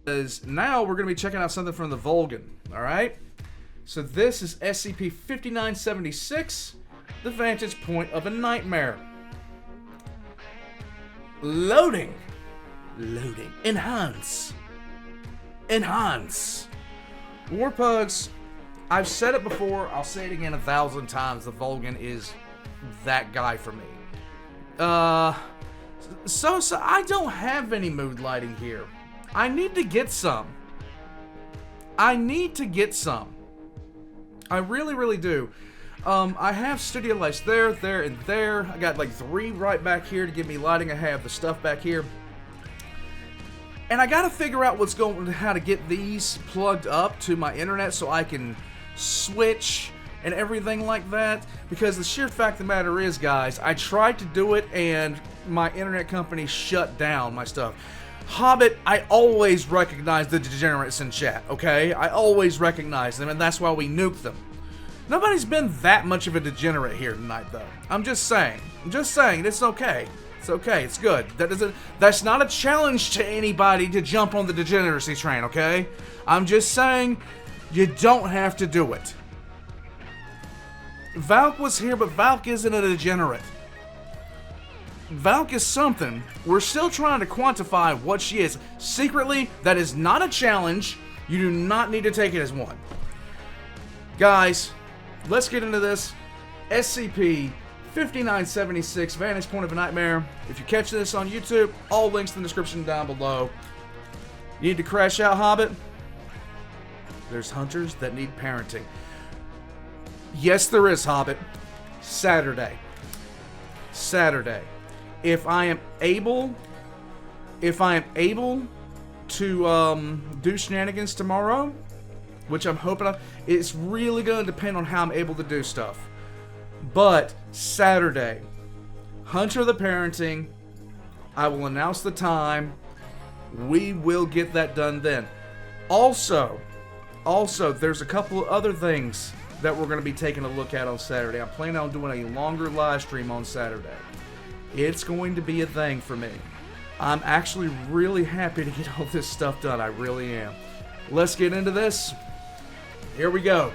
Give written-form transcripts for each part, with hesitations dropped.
Because now we're going to be checking out something from the Volgun, alright? So this is SCP-5976, the vantage point of a nightmare. Loading. Enhance. Warpugs, I've said it before, I'll say it again 1,000 times, the Volgun is that guy for me. So I don't have any mood lighting here. I need to get some. I really do. I have studio lights there, and there. I got like 3 right back here to give me lighting. I have the stuff back here. And I gotta figure out how to get these plugged up to my internet so I can switch and everything like that. Because the sheer fact of the matter is, guys, I tried to do it and my internet company shut down my stuff. Hobbit, I always recognize the degenerates in chat, okay? I always recognize them, and that's why we nuke them. Nobody's been that much of a degenerate here tonight, though. I'm just saying, it's okay. It's okay, it's good. That's not a challenge to anybody to jump on the degeneracy train, okay? I'm just saying, you don't have to do it. Valk was here, but Valk isn't a degenerate. Valk is something. We're still trying to quantify what she is. Secretly, that is not a challenge. You do not need to take it as one. Guys, let's get into this. SCP-5976, Vantage Point of a Nightmare. If you catch this on YouTube, all links in the description down below. You need to crash out, Hobbit? There's hunters that need parenting. Yes, there is, Hobbit. Saturday. If I am able to do shenanigans tomorrow, which I'm hoping it's really going to depend on how I'm able to do stuff. But Saturday, Hunter the Parenting, I will announce the time. We will get that done then. Also, there's a couple of other things that we're going to be taking a look at on Saturday. I'm planning on doing a longer live stream on Saturday. It's going to be a thing for me. I'm actually really happy to get all this stuff done. I really am. Let's get into this. Here we go.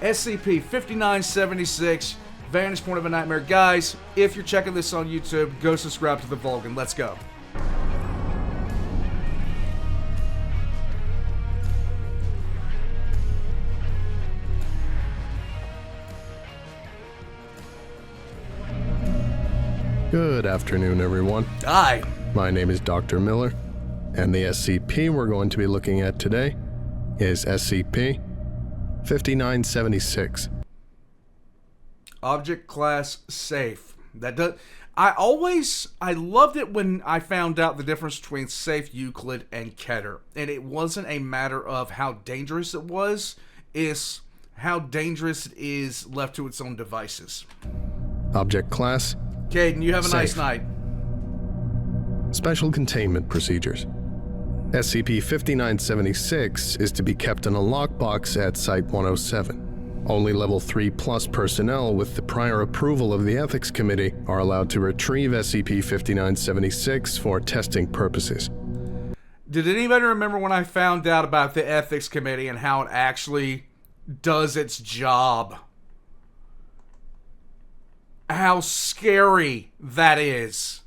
SCP-5976, Vantage Point of a Nightmare. Guys, if you're checking this on YouTube, go subscribe to the Volgun. Let's go. Good afternoon, everyone. Hi. My name is Dr. Miller, and the SCP we're going to be looking at today is SCP-5976. Object class safe. I loved it when I found out the difference between safe, Euclid, and Keter. And it wasn't a matter of how dangerous it was, it's how dangerous it is left to its own devices. Object class Caden, you have a safe. nice night. Special containment procedures. SCP-5976 is to be kept in a lockbox at Site-107. Only Level 3+ personnel with the prior approval of the Ethics Committee are allowed to retrieve SCP-5976 for testing purposes. Did anybody remember when I found out about the Ethics Committee and how it actually does its job? How scary that is.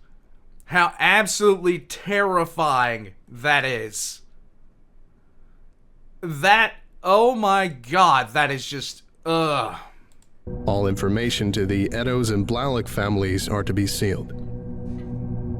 How absolutely terrifying that is. Oh my god, that is just, ugh. All information to the Eddowes and Blalock families are to be sealed.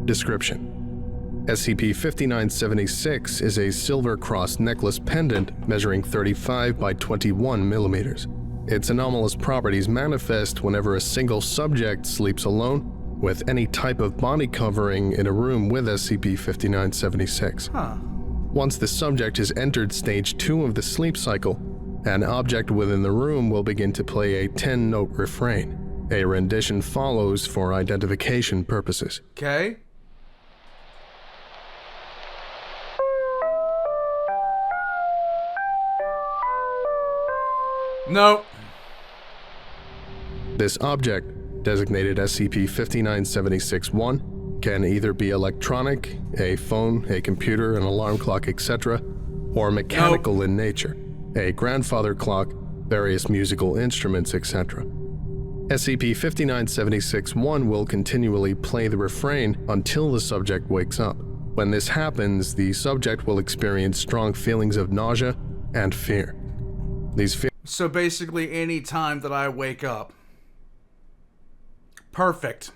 Description: SCP-5976 is a silver cross necklace pendant measuring 35 by 21 millimeters. Its anomalous properties manifest whenever a single subject sleeps alone with any type of body covering in a room with SCP-5976. Once the subject has entered Stage 2 of the sleep cycle, an object within the room will begin to play a 10-note refrain. A rendition follows for identification purposes. Okay. No. This object, designated SCP-5976-1, can either be electronic, a phone, a computer, an alarm clock, etc., or mechanical in nature, a grandfather clock, various musical instruments, etc. SCP-5976-1 will continually play the refrain until the subject wakes up. When this happens, the subject will experience strong feelings of nausea and fear. So basically, any time that I wake up. Perfect.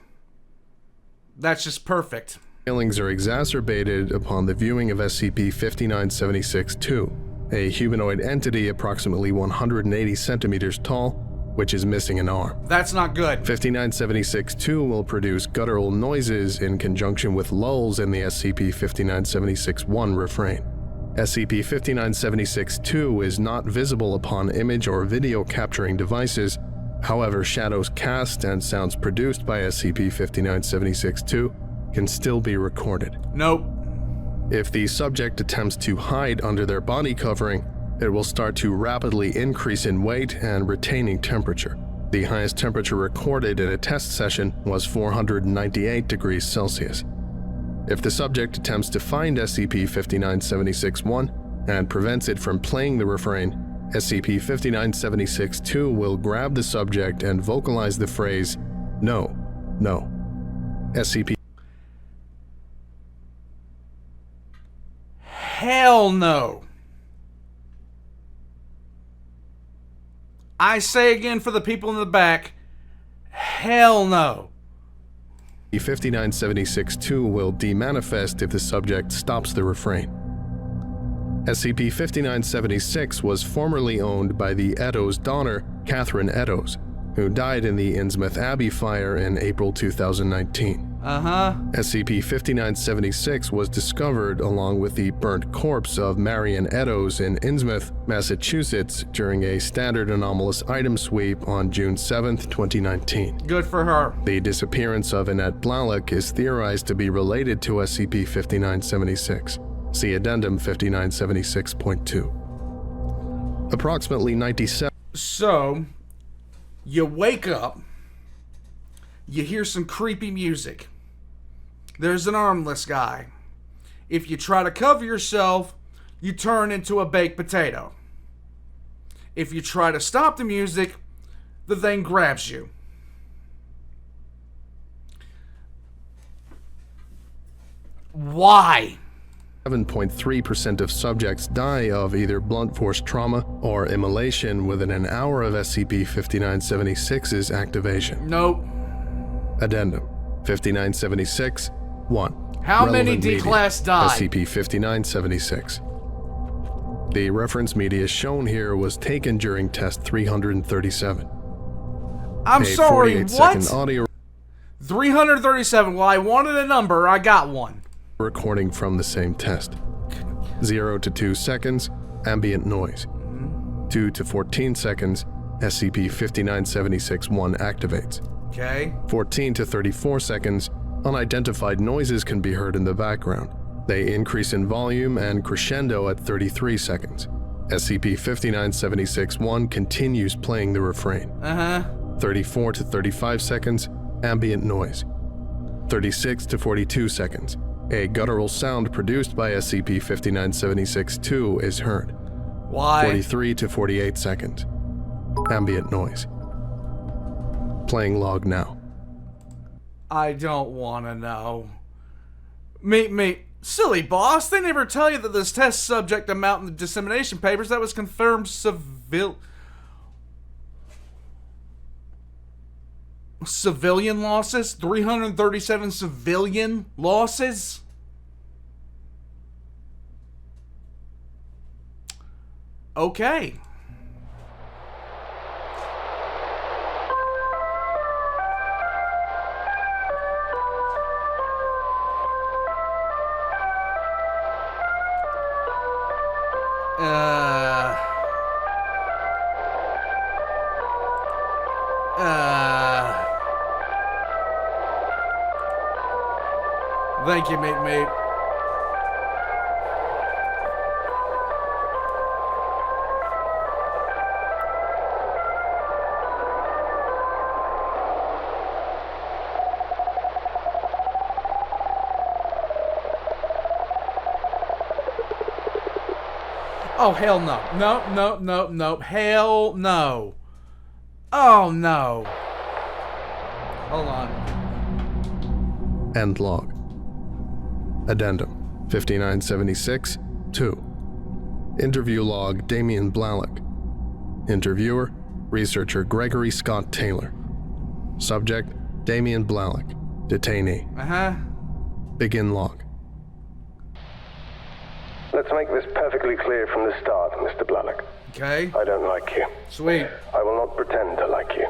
That's just perfect. Feelings are exacerbated upon the viewing of SCP-5976-2, a humanoid entity approximately 180 centimeters tall, which is missing an arm. That's not good. 5976-2 will produce guttural noises in conjunction with lulls in the SCP-5976-1 refrain. SCP-5976-2 is not visible upon image or video capturing devices. However, shadows cast and sounds produced by SCP-5976-2 can still be recorded. Nope. If the subject attempts to hide under their body covering, it will start to rapidly increase in weight and retaining temperature. The highest temperature recorded in a test session was 498 degrees Celsius. If the subject attempts to find SCP-5976-1 and prevents it from playing the refrain, SCP-5976-2 will grab the subject and vocalize the phrase, "No, no." SCP Hell no. I say again for the people in the back, hell no. 5976-2 will demanifest if the subject stops the refrain. SCP-5976 was formerly owned by the Eddowes' daughter, Catherine Eddowes, who died in the Innsmouth Abbey fire in April 2019. SCP-5976 was discovered along with the burnt corpse of Marion Eddowes in Innsmouth, Massachusetts during a standard anomalous item sweep on June 7, 2019. Good for her. The disappearance of Annette Blalock is theorized to be related to SCP-5976. See Addendum 5976.2. Approximately 97. So, you wake up, you hear some creepy music. There's an armless guy. If you try to cover yourself, you turn into a baked potato. If you try to stop the music, the thing grabs you. Why? 7.3% of subjects die of either blunt force trauma or immolation within an hour of SCP-5976's activation. Nope. Addendum 5976-1. How many Relevant D-Class media, died? SCP-5976. The reference media shown here was taken during test 337. I'm sorry, 48-second what? audio 337. Well, I wanted a number, I got one. recording from the same test. 0 to 2 seconds, ambient noise. 2 to 14 seconds, SCP-5976-1 activates. Okay. 14 to 34 seconds, unidentified noises can be heard in the background. They increase in volume and crescendo at 33 seconds. SCP-5976-1 continues playing the refrain. 34 to 35 seconds, ambient noise. 36 to 42 seconds, a guttural sound produced by SCP-5976-2 is heard. Why? 43 to 48 seconds, ambient noise. Playing log now. I don't want to know. Silly boss, they never tell you that this test subject amount in the dissemination papers that was confirmed civilian losses? 337 civilian losses? Okay. Thank you, mate. Oh, hell no. No, no, no, no. Hell no. Oh, no. Hold on. End log. Addendum 5976 2. Interview log Damen Blick. Interviewer, researcher Gregory Scott Taylor. Subject, Damen Blick. Detainee. Begin log. Let's make this perfectly clear from the start, Mr. Blick. Okay. I don't like you. Sweet. I will not pretend to like you.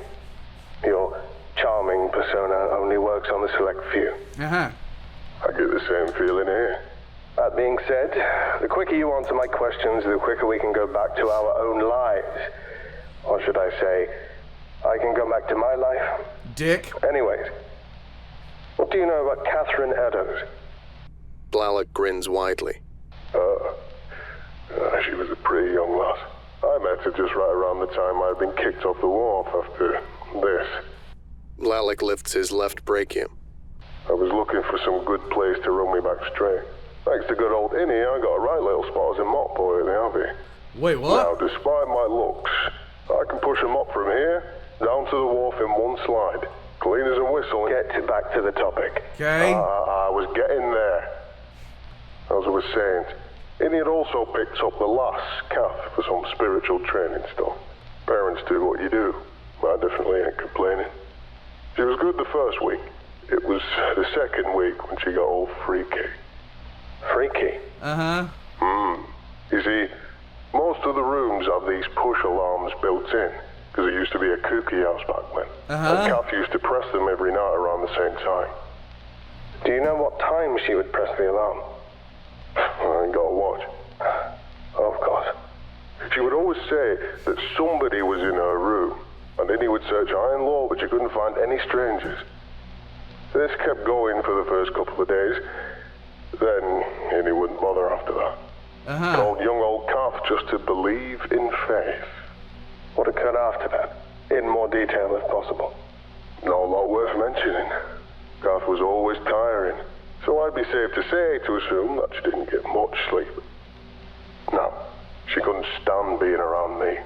Your charming persona only works on the select few. Uh-huh. I get the same feeling here. That being said, the quicker you answer my questions, the quicker we can go back to our own lives. Or should I say, I can go back to my life. Dick. Anyways, what do you know about Catherine Eddowes? Blick grins widely. She was a pretty young lass. I met her just right around the time I'd been kicked off the wharf after this. Blick lifts his left brachium. I was looking for some good place to run me back straight. Thanks to good old Innie, I got a right little spot as a mop boy at the Abbey. Wait, what? Now, despite my looks, I can push a mop from here down to the wharf in one slide. Clean as a whistle. Get back to the topic. Okay. I was getting there. As I was saying, Innie had also picked up the last Kath for some spiritual training stuff. Parents do what you do. I definitely ain't complaining. She was good the first week. It was the second week when she got all freaky. Freaky? Uh-huh. You see, most of the rooms have these push alarms built in, because it used to be a kooky house back then. And Kath used to press them every night around the same time. Do you know what time she would press the alarm? I ain't got a watch. Of course. She would always say that somebody was in her room, and then he would search high and low, but she couldn't find any strangers. This kept going for the first couple of days. Then he wouldn't bother after that. Told young old Kath just to believe in faith. What occurred after that? In more detail if possible. Not a lot worth mentioning. Kath was always tiring, so I'd be safe to say to assume that she didn't get much sleep. No, she couldn't stand being around me,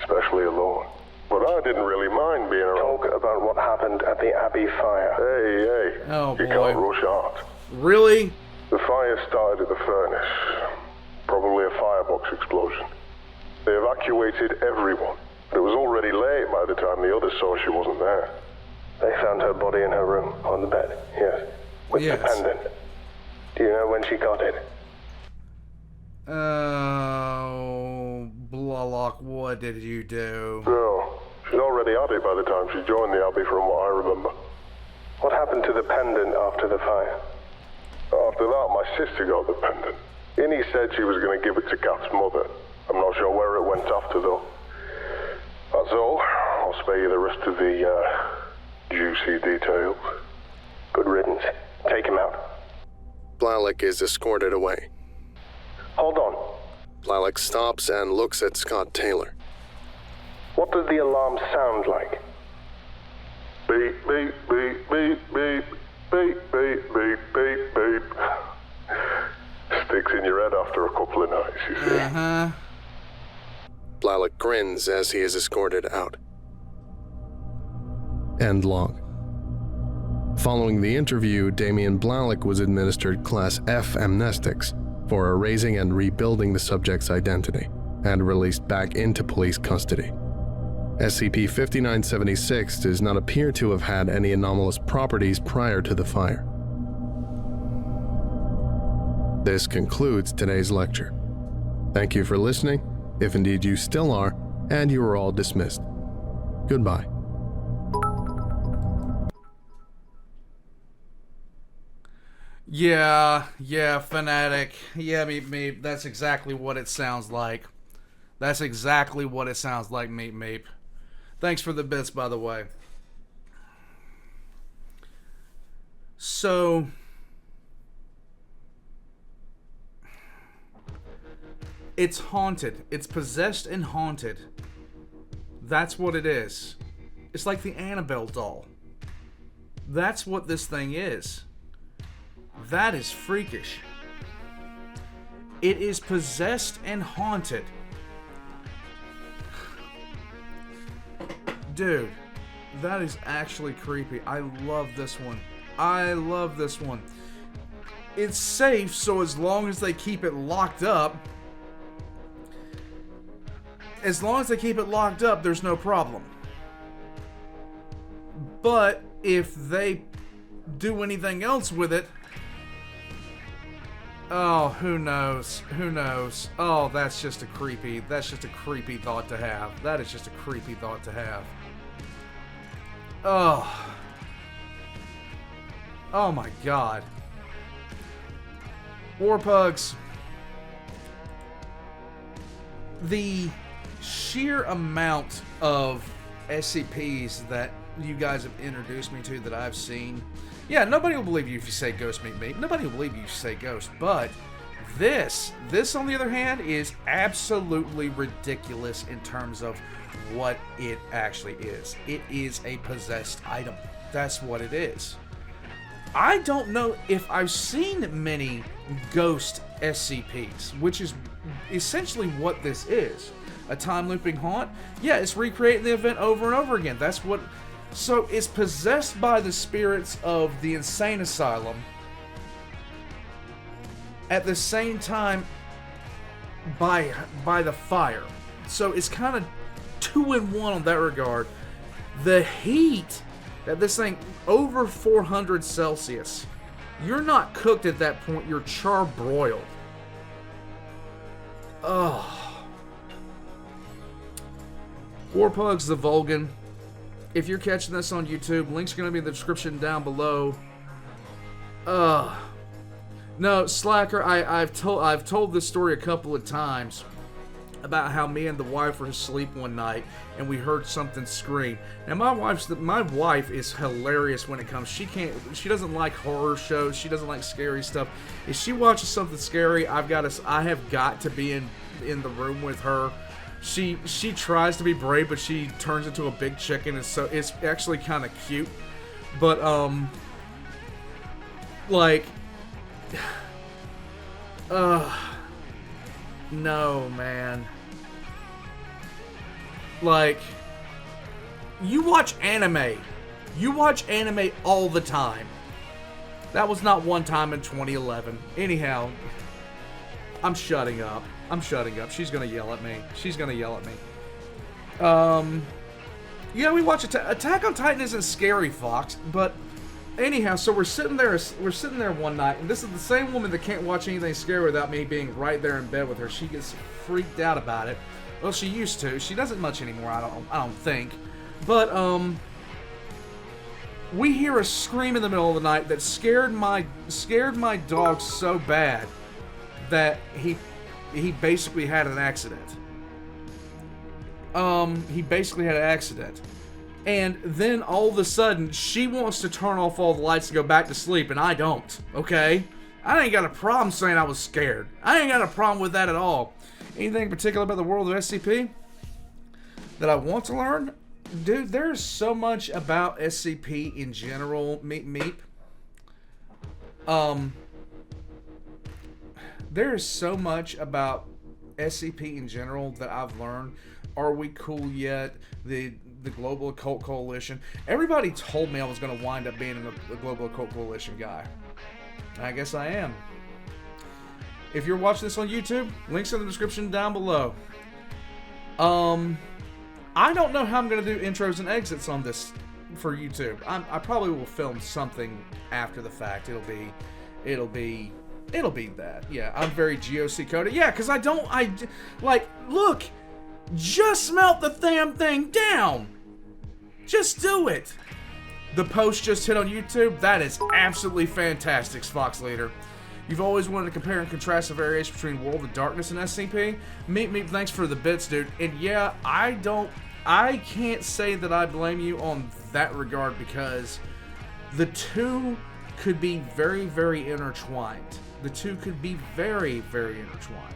especially alone. But I didn't really mind being around. Talk about what happened at the Abbey fire. Hey. Oh, you boy. can't rush out. Really? The fire started at the furnace. Probably a firebox explosion. They evacuated everyone. It was already late by the time the others saw she wasn't there. They found her body in her room, on the bed, yes. With the pendant. Do you know when she got it? Oh, Blick, what did you do? No, she'd already had it by the time she joined the Abbey from what I remember. What happened to the pendant after the fire? After that, my sister got the pendant. Innie said she was going to give it to Kath's mother. I'm not sure where it went after, though. That's all. I'll spare you the rest of the, juicy details. Good riddance. Take him out. Blick is escorted away. Hold on. Blick stops and looks at Scott Taylor. What does the alarm sound like? Beep, beep, beep, beep, beep. Beep, beep, beep, beep, beep. Sticks in your head after a couple of nights, you see. Blick grins as he is escorted out. End log. Following the interview, Damen Blick was administered Class F amnestics for erasing and rebuilding the subject's identity and released back into police custody. SCP-5976 does not appear to have had any anomalous properties prior to the fire. This concludes today's lecture. Thank you for listening, if indeed you still are, and you are all dismissed. Goodbye. Yeah, Fanatic. Yeah, Meep. That's exactly what it sounds like. That's exactly what it sounds like, Meep. Thanks for the bits, by the way. So, it's haunted. It's possessed and haunted. That's what it is. It's like the Annabelle doll. That's what this thing is. That is freakish. It is possessed and haunted. Dude, that is actually creepy. I love this one. I love this one. It's safe, so as long as they keep it locked up, there's no problem. But if they do anything else with it, oh, who knows? Who knows? Oh, that's just a creepy thought to have. That is just a creepy thought to have. Oh. Oh my god. Warpugs. The sheer amount of SCPs that you guys have introduced me to that I've seen. Yeah, nobody will believe you if you say ghost meet me. Nobody will believe you if you say ghost. But this on the other hand is absolutely ridiculous in terms of what it actually is. It is a possessed item. That's what it is. I don't know if I've seen many ghost SCPs, which is essentially what this is. A time looping haunt? Yeah, it's recreating the event over and over again. That's what... So, it's possessed by the spirits of the insane asylum. At the same time, by the fire. So, it's kind of 2-in-1 on that regard. The heat that this thing, over 400 Celsius. You're not cooked at that point, you're charbroiled. Ugh. Warpugs, the Volgun. If you're catching this on YouTube, link's going to be in the description down below. No, Slacker, I've told this story a couple of times about how me and the wife were asleep one night and we heard something scream. Now my wife is hilarious when it comes. She doesn't like horror shows. She doesn't like scary stuff. If she watches something scary, I have got to be in the room with her. She tries to be brave, but she turns into a big chicken, and so it's actually kind of cute. But like, no, man. Like, you watch anime. You watch anime all the time. That was not one time in 2011. Anyhow, I'm shutting up. She's gonna yell at me. Yeah, we watch Attack on Titan isn't scary, Fox, but anyhow, so we're sitting there one night, and this is the same woman that can't watch anything scary without me being right there in bed with her. She gets freaked out about it. Well, she used to. She doesn't much anymore, I don't think. But we hear a scream in the middle of the night that scared my dog so bad that he basically had an accident. And then all of a sudden, she wants to turn off all the lights and go back to sleep, and I don't, okay? I ain't got a problem saying I was scared. I ain't got a problem with that at all. Anything in particular about the world of SCP that I want to learn? Dude, there's so much about SCP in general, Meep. There's so much about SCP in general that I've learned. Are we cool yet? The Global Occult Coalition. Everybody told me I was going to wind up being a Global Occult Coalition guy. I guess I am. If you're watching this on YouTube, links in the description down below. I don't know how I'm going to do intros and exits on this for YouTube. I probably will film something after the fact. It'll be that. Yeah, I'm very GOC coded. Yeah, because look, just melt the damn thing down. Just do it. The post just hit on YouTube. That is absolutely fantastic, Fox Leader. You've always wanted to compare and contrast the variation between World of Darkness and SCP. Meep, thanks for the bits, dude. And yeah, I can't say that I blame you on that regard because the two could be very, very intertwined. The two could be very, very intertwined.